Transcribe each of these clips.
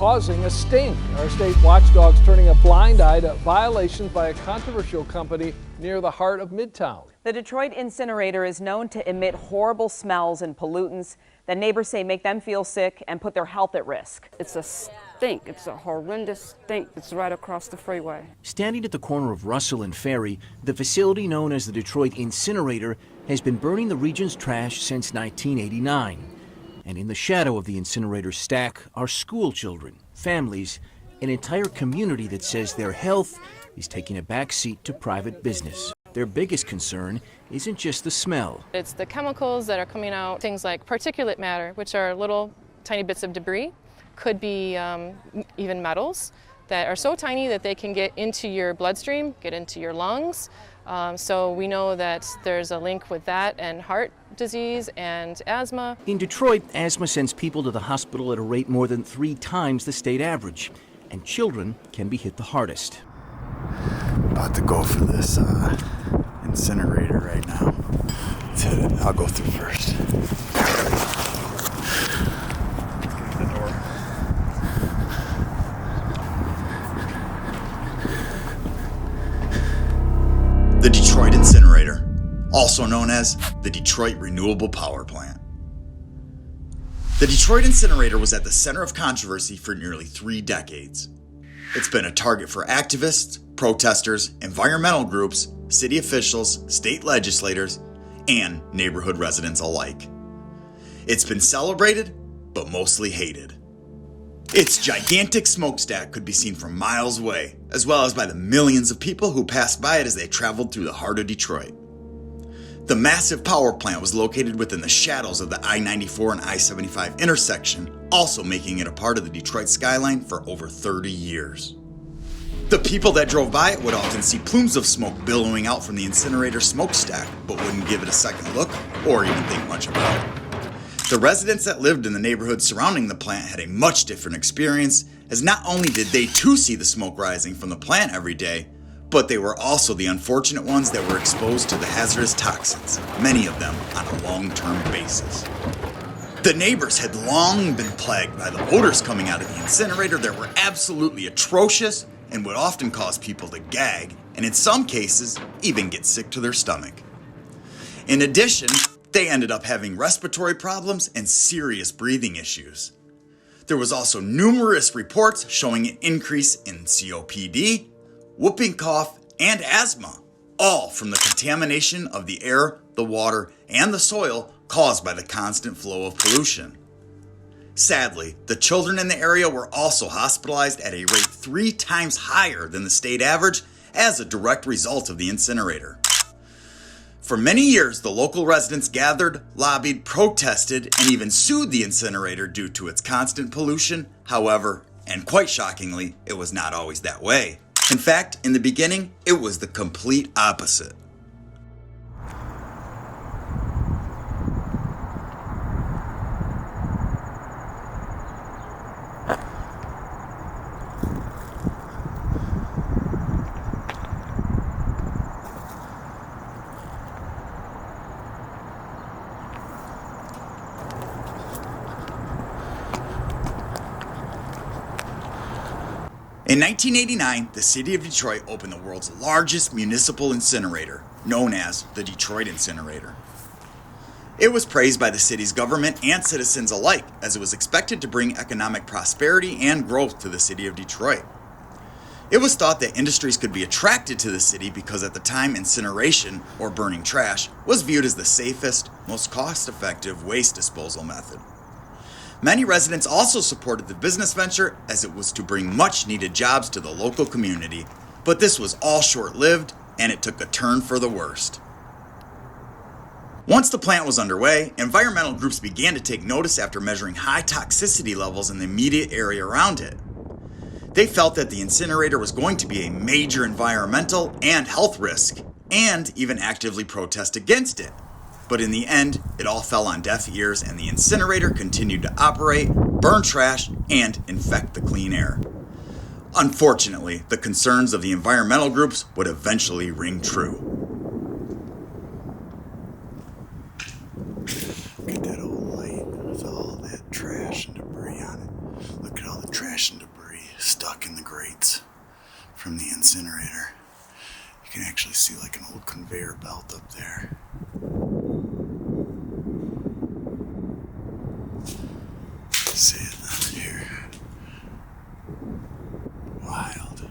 causing a stink. Our state watchdogs turning a blind eye to violations by a controversial company near the heart of Midtown. The Detroit Incinerator is known to emit horrible smells and pollutants that neighbors say make them feel sick and put their health at risk. It's a stink. It's a horrendous stink. It's right across the freeway. Standing at the corner of Russell and Ferry, the facility known as the Detroit Incinerator has been burning the region's trash since 1989. And in the shadow of the incinerator stack are school children, families, an entire community that says their health is taking a back seat to private business. Their biggest concern isn't just the smell. It's the chemicals that are coming out, things like particulate matter, which are little tiny bits of debris, could be even metals that are so tiny that they can get into your bloodstream, get into your lungs. So we know that there's a link with that and heart disease and asthma. In Detroit, asthma sends people to the hospital at a rate more than 3 times the state average, and children can be hit the hardest. About to go for this incinerator right now. Let's hit it. I'll go through first. The door. The Detroit Incinerator, also known as the Detroit Renewable Power Plant. The Detroit Incinerator was at the center of controversy for nearly 3 decades. It's been a target for activists, protesters, environmental groups, city officials, state legislators, and neighborhood residents alike. It's been celebrated, but mostly hated. Its gigantic smokestack could be seen from miles away, as well as by the millions of people who passed by it as they traveled through the heart of Detroit. The massive power plant was located within the shadows of the I-94 and I-75 intersection, also making it a part of the Detroit skyline for over 30 years. The people that drove by it would often see plumes of smoke billowing out from the incinerator smokestack, but wouldn't give it a second look or even think much about it. The residents that lived in the neighborhood surrounding the plant had a much different experience, as not only did they too see the smoke rising from the plant every day, but they were also the unfortunate ones that were exposed to the hazardous toxins, many of them on a long-term basis. The neighbors had long been plagued by the odors coming out of the incinerator that were absolutely atrocious and would often cause people to gag, and in some cases, even get sick to their stomach. In addition, they ended up having respiratory problems and serious breathing issues. There was also numerous reports showing an increase in COPD, whooping cough, and asthma, all from the contamination of the air, the water, and the soil caused by the constant flow of pollution. Sadly, the children in the area were also hospitalized at a rate 3 times higher than the state average as a direct result of the incinerator. For many years, the local residents gathered, lobbied, protested, and even sued the incinerator due to its constant pollution. However, and quite shockingly, it was not always that way. In fact, in the beginning, it was the complete opposite. In 1989, the city of Detroit opened the world's largest municipal incinerator, known as the Detroit Incinerator. It was praised by the city's government and citizens alike, as it was expected to bring economic prosperity and growth to the city of Detroit. It was thought that industries could be attracted to the city because at the time incineration, or burning trash, was viewed as the safest, most cost-effective waste disposal method. Many residents also supported the business venture as it was to bring much-needed jobs to the local community, but this was all short-lived and it took a turn for the worst. Once the plant was underway, environmental groups began to take notice after measuring high toxicity levels in the immediate area around it. They felt that the incinerator was going to be a major environmental and health risk, and even actively protest against it. But in the end, it all fell on deaf ears and the incinerator continued to operate, burn trash, and infect the clean air. Unfortunately, the concerns of the environmental groups would eventually ring true. Look at that old light with all that trash and debris on it. Look at all the trash and stuck in the grates from the incinerator. You can actually see like an old conveyor belt up there. See it up here. Wild.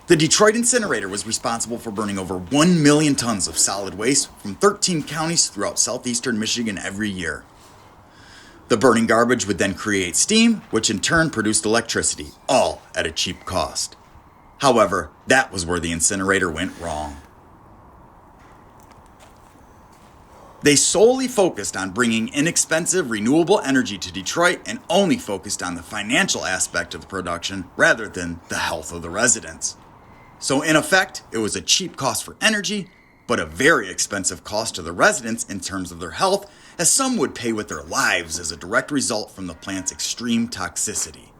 The Detroit Incinerator was responsible for burning over 1 million tons of solid waste from 13 counties throughout southeastern Michigan every year. The burning garbage would then create steam, which in turn produced electricity, all at a cheap cost. However, that was where the incinerator went wrong. They solely focused on bringing inexpensive renewable energy to Detroit and only focused on the financial aspect of the production rather than the health of the residents. So in effect, it was a cheap cost for energy, but a very expensive cost to the residents in terms of their health, as some would pay with their lives as a direct result from the plant's extreme toxicity.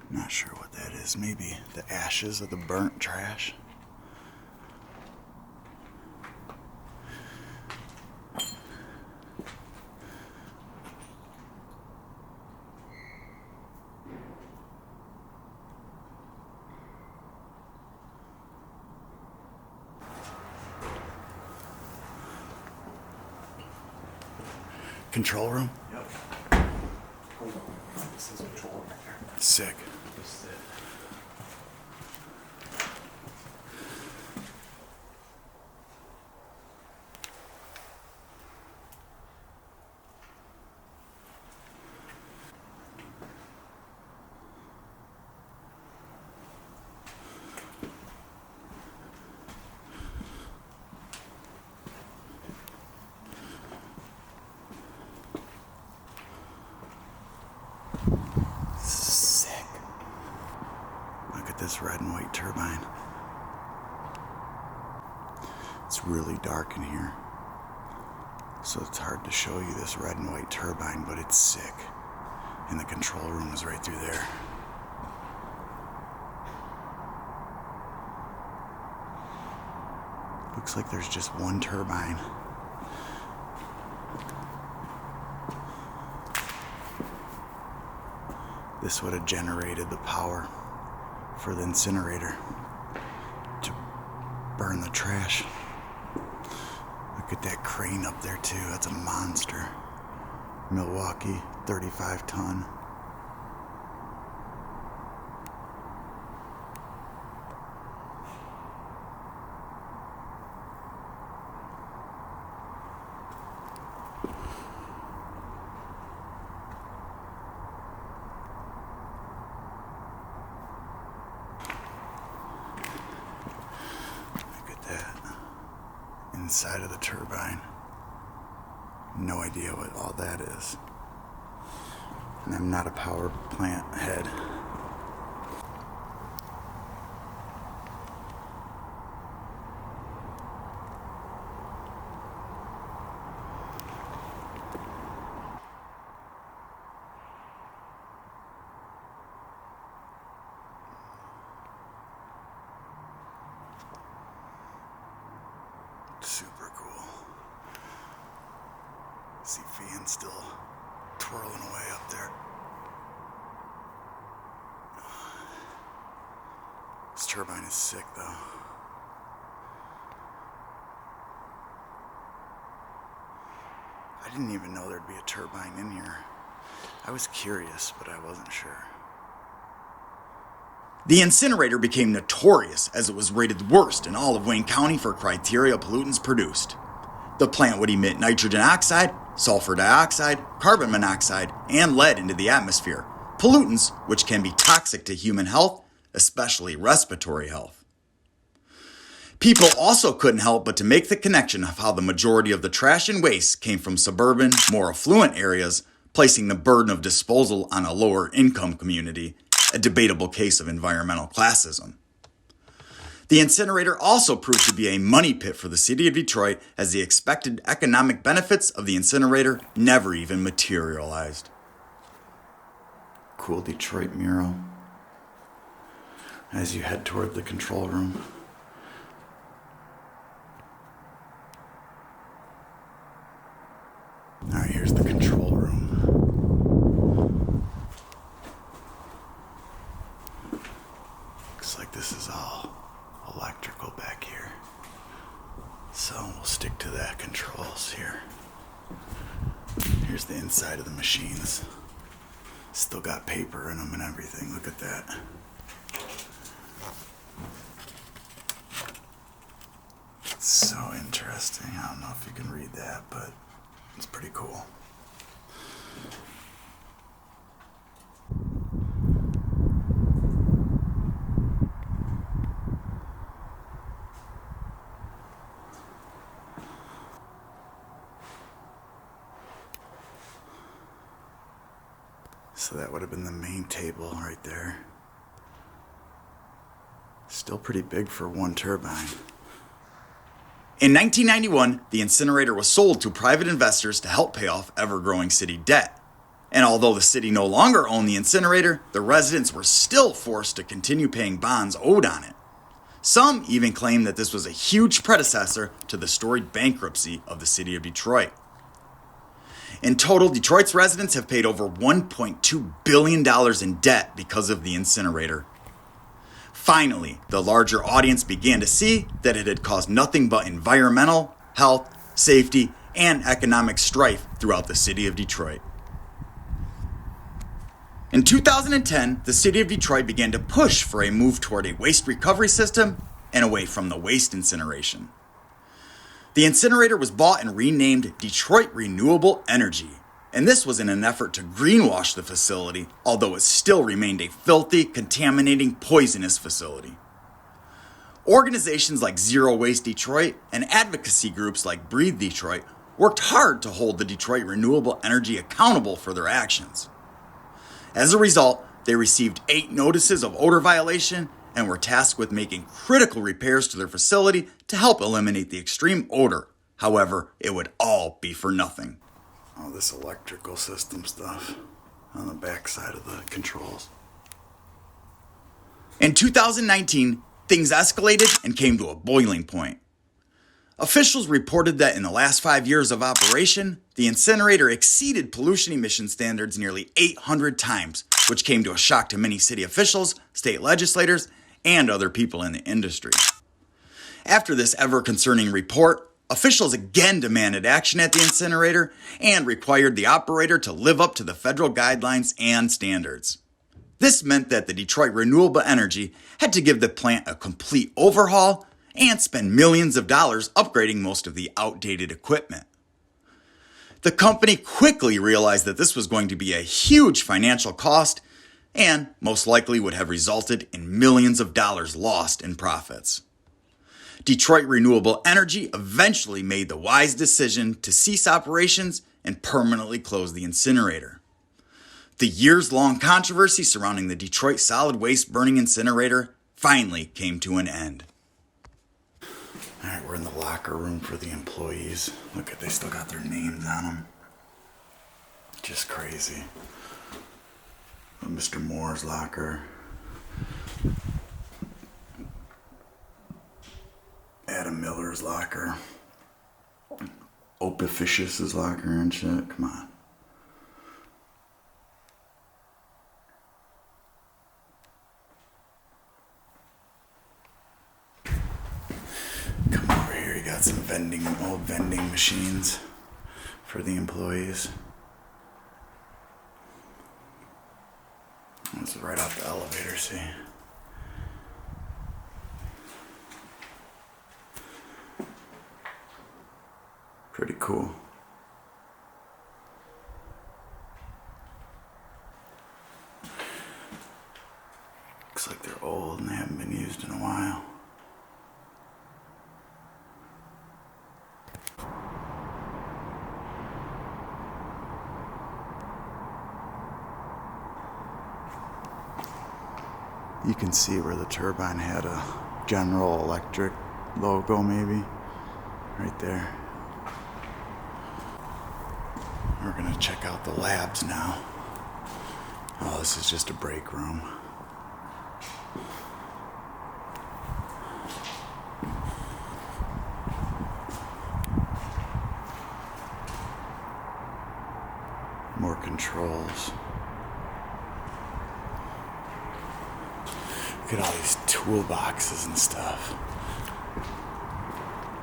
Not sure what that is. Maybe the ashes of the burnt trash. Control room? Yep. Hold on. This is control room right there. Sick. This is it. Sick. Look at this red and white turbine. It's really dark in here, so it's hard to show you this red and white turbine, but it's sick. And the control room is right through there. Looks like there's just one turbine. This would have generated the power for the incinerator to burn the trash. Look at that crane up there too, that's a monster. Milwaukee, 35 ton. Inside of the turbine. No idea what all that is. And I'm not a power plant head. Super cool. See fans still twirling away up there. This turbine is sick though. I didn't even know there'd be a turbine in here. I was curious, but I wasn't sure. The incinerator became notorious as it was rated the worst in all of Wayne County for criteria pollutants produced. The plant would emit nitrogen oxide, sulfur dioxide, carbon monoxide, and lead into the atmosphere, pollutants which can be toxic to human health, especially respiratory health. People also couldn't help but to make the connection of how the majority of the trash and waste came from suburban, more affluent areas, placing the burden of disposal on a lower income community, a debatable case of environmental classism. The incinerator also proved to be a money pit for the city of Detroit, as the expected economic benefits of the incinerator never even materialized. Cool Detroit mural. as you head toward the control room. All right, here's the control room. Looks like this is all electrical back here. So we'll stick to that controls here. Here's the inside of the machines. Still got paper in them and everything. Look at that. It's so interesting. I don't know if you can read that, but it's pretty cool. So that would have been the main table right there. Still pretty big for one turbine. In 1991, the incinerator was sold to private investors to help pay off ever-growing city debt. And although the city no longer owned the incinerator, the residents were still forced to continue paying bonds owed on it. Some even claim that this was a huge predecessor to the storied bankruptcy of the city of Detroit. In total, Detroit's residents have paid over $1.2 billion in debt because of the incinerator. Finally, the larger audience began to see that it had caused nothing but environmental, health, safety, and economic strife throughout the city of Detroit. In 2010, the city of Detroit began to push for a move toward a waste recovery system and away from the waste incineration. The incinerator was bought and renamed Detroit Renewable Energy, and this was in an effort to greenwash the facility, although it still remained a filthy, contaminating, poisonous facility. Organizations like Zero Waste Detroit and advocacy groups like Breathe Detroit worked hard to hold the Detroit Renewable Energy accountable for their actions. As a result, they received 8 notices of odor violation and were tasked with making critical repairs to their facility to help eliminate the extreme odor. However, it would all be for nothing. All this electrical system stuff on the back side of the controls. In 2019, things escalated and came to a boiling point. Officials reported that in the last 5 years of operation, the incinerator exceeded pollution emission standards nearly 800 times, which came to a shock to many city officials, state legislators, and other people in the industry. After this ever-concerning report, officials again demanded action at the incinerator and required the operator to live up to the federal guidelines and standards. This meant that the Detroit Renewable Energy had to give the plant a complete overhaul and spend millions of dollars upgrading most of the outdated equipment. The company quickly realized that this was going to be a huge financial cost and most likely would have resulted in millions of dollars lost in profits. Detroit Renewable Energy eventually made the wise decision to cease operations and permanently close the incinerator. The years-long controversy surrounding the Detroit solid waste burning incinerator finally came to an end. All right, we're in the locker room for the employees. Look at, they still got their names on them. Just crazy. Mr. Moore's locker. Adam Miller's locker. Opifishus's locker and shit. Come on. Come over here. You got some old vending machines for the employees. This is right off the elevator, see? Pretty cool. Looks like they're old and they haven't been used in a while. You can see where the turbine had a General Electric logo, maybe, right there. We're gonna check out the labs now. Oh, this is just a break room. controls. Look at all these toolboxes and stuff.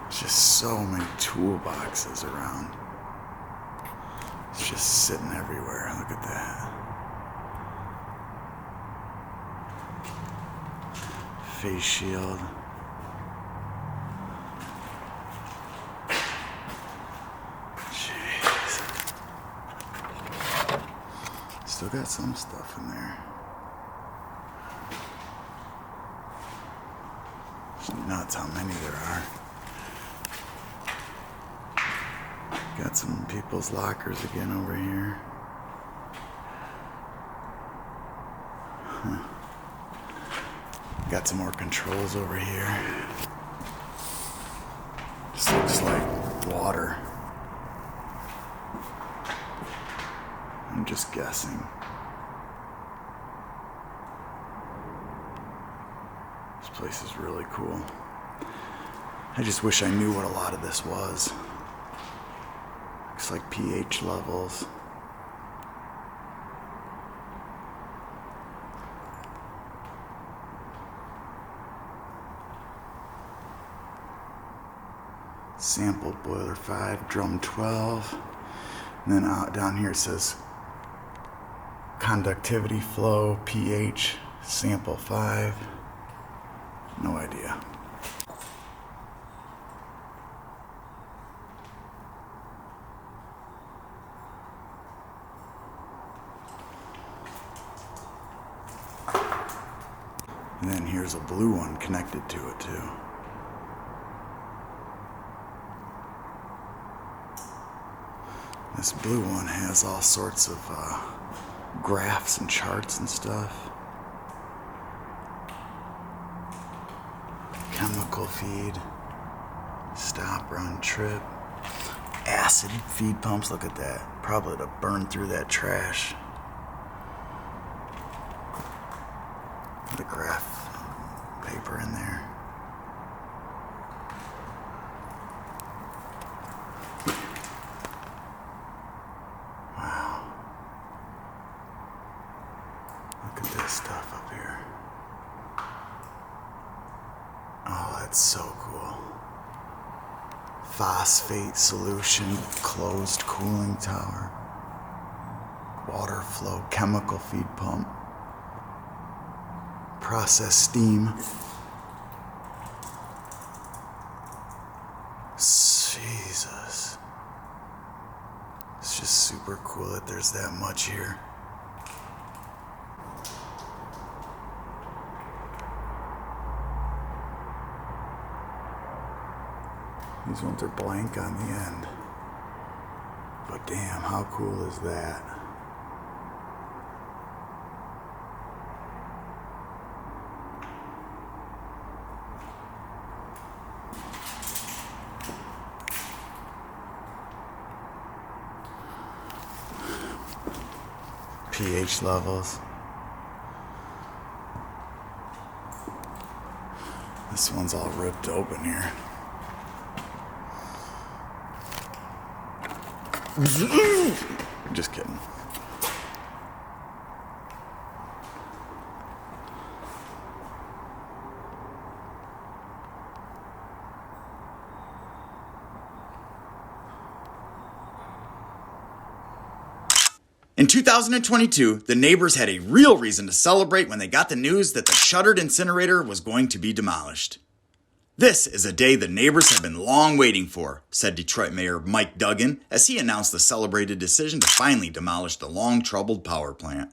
Just so many toolboxes around. It's just sitting everywhere. Look at that. Face shield. Jeez. Still got some stuff in there. It's nuts how many there are. Got some people's lockers again over here. Huh. Got some more controls over here. Just looks like water. I'm just guessing. This place is really cool. I just wish I knew what a lot of this was. Looks like pH levels. Sampled boiler 5, drum 12. And then out down here it says conductivity, flow, pH, sample 5. No idea. And then here's a blue one connected to it too. This blue one has all sorts of graphs and charts and stuff. Chemical feed, stop, run, trip, acid feed pumps. Look at that. Probably to burn through that trash. The graph paper in there. Wow. Look at this stuff up here. Oh, that's so cool. Phosphate solution, closed cooling tower, water flow, chemical feed pump, process steam. Jesus. It's just super cool that there's that much here. These ones are blank on the end. But damn, how cool is that? pH levels. This one's all ripped open here. Just kidding. In 2022, the neighbors had a real reason to celebrate when they got the news that the shuttered incinerator was going to be demolished. This is a day the neighbors have been long waiting for, said Detroit Mayor Mike Duggan as he announced the celebrated decision to finally demolish the long-troubled power plant.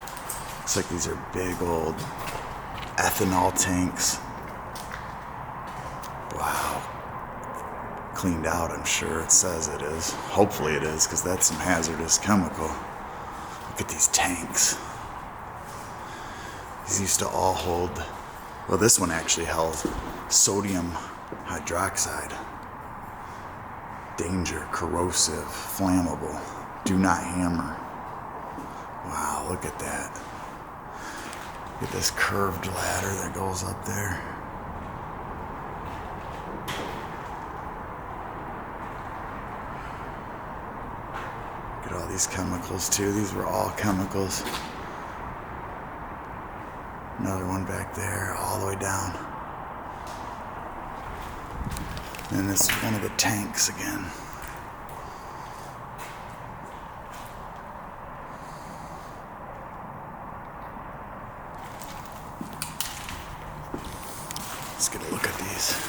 Looks like these are big old ethanol tanks. Wow. Cleaned out, I'm sure it says it is. Hopefully it is, because that's some hazardous chemical. Look at these tanks. These used to all hold, well, this one actually held sodium hydroxide. Danger, corrosive, flammable. Do not hammer. Wow, look at that. Look at this curved ladder that goes up there. these chemicals too. These were all chemicals. Another one back there, all the way down. And this is one of the tanks again. Let's get a look at these.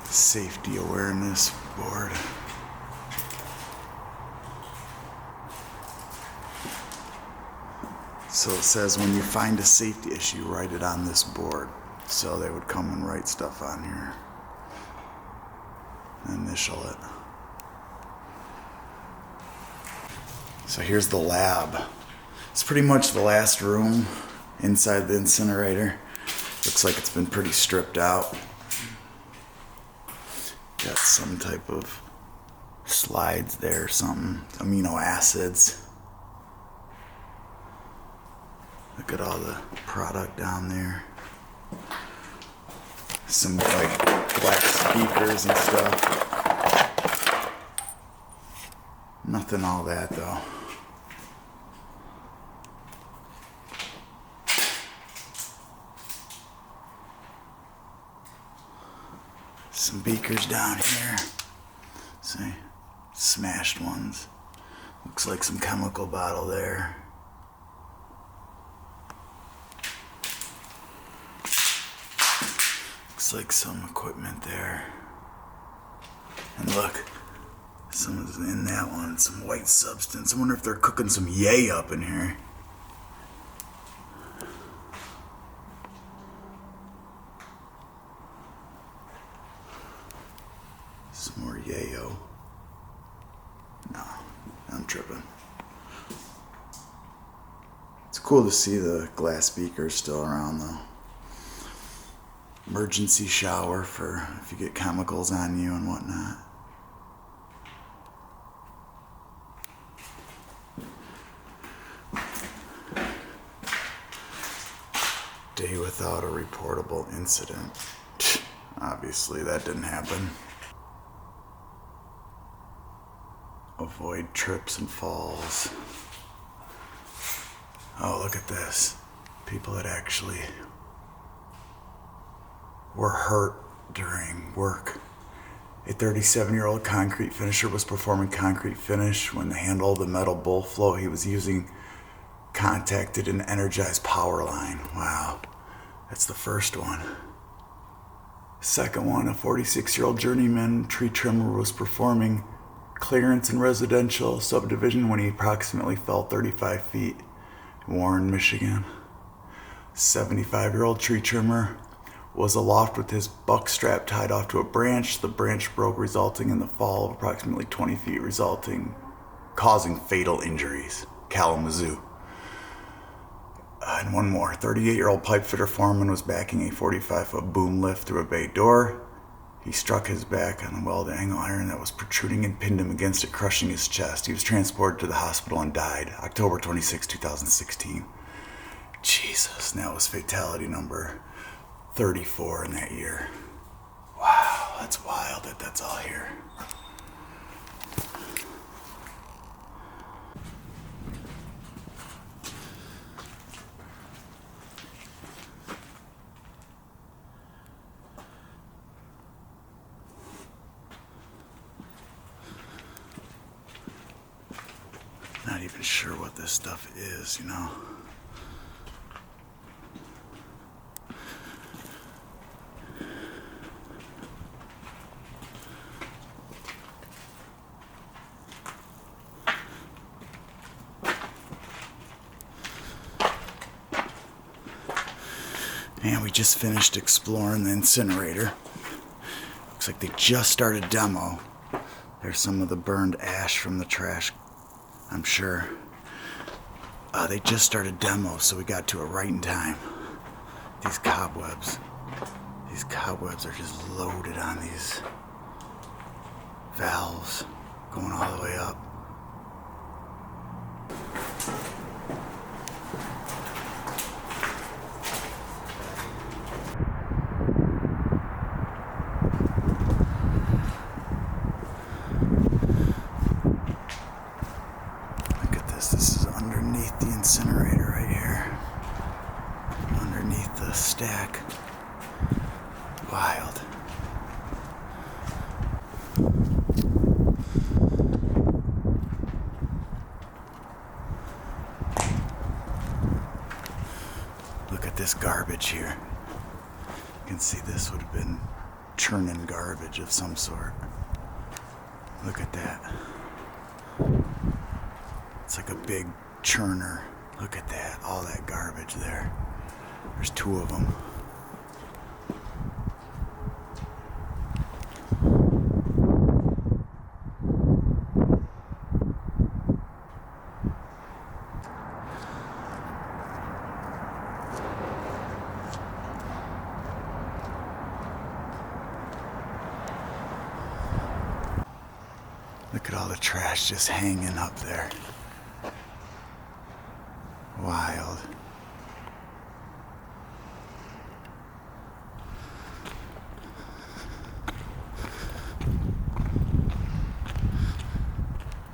Safety awareness board. So it says when you find a safety issue, write it on this board. So they would come and write stuff on here. Initial it. So here's the lab. It's pretty much the last room inside the incinerator. Looks like it's been pretty stripped out. Got some type of slides there or something. Amino acids. Look at all the product down there. Some like black speakers and stuff. Nothing all that though. Some beakers down here. See, smashed ones. Looks like some chemical bottle there. Looks like some equipment there. And look, some is in that one, some white substance. I wonder if they're cooking some yay up in here. Some more yayo. No, I'm tripping. It's cool to see the glass beakers still around though. Emergency shower for if you get chemicals on you and whatnot. Day without a reportable incident. Obviously that didn't happen. Avoid trips and falls. Oh, look at this. People that actually were hurt during work. A 37-year-old concrete finisher was performing concrete finish when the handle of the metal bull float he was using contacted an energized power line. Wow, that's the first one. Second one, a 46-year-old journeyman tree trimmer was performing clearance in residential subdivision when he approximately fell 35 feet in Warren, Michigan. 75-year-old tree trimmer was aloft with his buck strap tied off to a branch. The branch broke, resulting in the fall of approximately 20 feet, causing fatal injuries. Kalamazoo. And one more. 38-year-old pipe fitter foreman was backing a 45-foot boom lift through a bay door. He struck his back on a weld angle iron that was protruding and pinned him against it, crushing his chest. He was transported to the hospital and died October 26, 2016. Jesus, and that was fatality number 34 in that year. Wow, that's wild that that's all here. Not even sure what this stuff is, you know. And we just finished exploring the incinerator. Looks like they just started demo. There's some of the burned ash from the trash, I'm sure. They just started demo, so we got to it right in time. These cobwebs. These cobwebs are just loaded on these valves going all the way up. Look at this. This is underneath the incinerator right here. Underneath the stack. Wild. Look at this garbage here. You can see this would have been churning garbage of some sort. Look at that. It's like a big churner. Look at that. All that garbage there. There's two of them. Look at all the trash just hanging up there. Wild.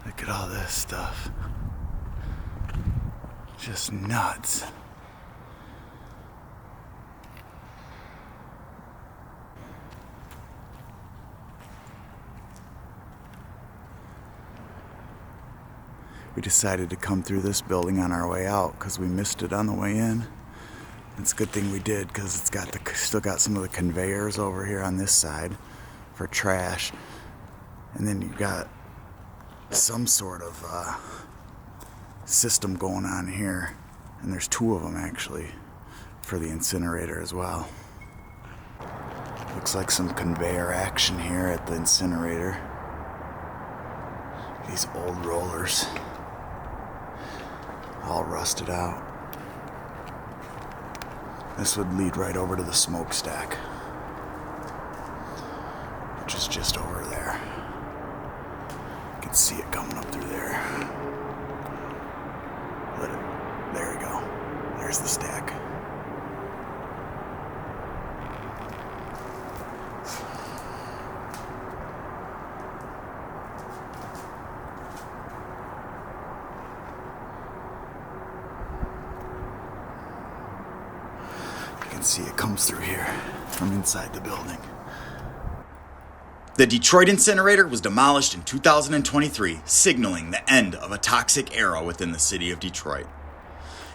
Look at all this stuff. Just nuts. We decided to come through this building on our way out because we missed it on the way in. It's a good thing we did because it's got still got some of the conveyors over here on this side for trash, and then you've got some sort of system going on here, and there's two of them actually for the incinerator as well. Looks like some conveyor action here at the incinerator. These old rollers. All rusted out. This would lead right over to the smokestack, which is just over there. You can see it coming up through there. There we go. There's the stack. See, it comes through here from inside the building. The Detroit Incinerator was demolished in 2023, signaling the end of a toxic era within the city of Detroit.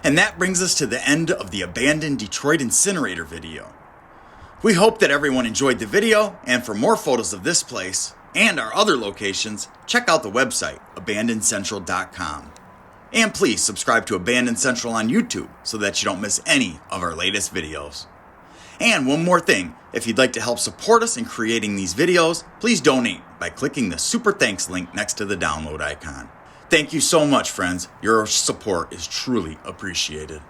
And that brings us to the end of the abandoned Detroit Incinerator video. We hope that everyone enjoyed the video, and for more photos of this place and our other locations, check out the website abandonedcentral.com. And please subscribe to Abandoned Central on YouTube so that you don't miss any of our latest videos. And one more thing, if you'd like to help support us in creating these videos, please donate by clicking the Super Thanks link next to the download icon. Thank you so much, friends. Your support is truly appreciated.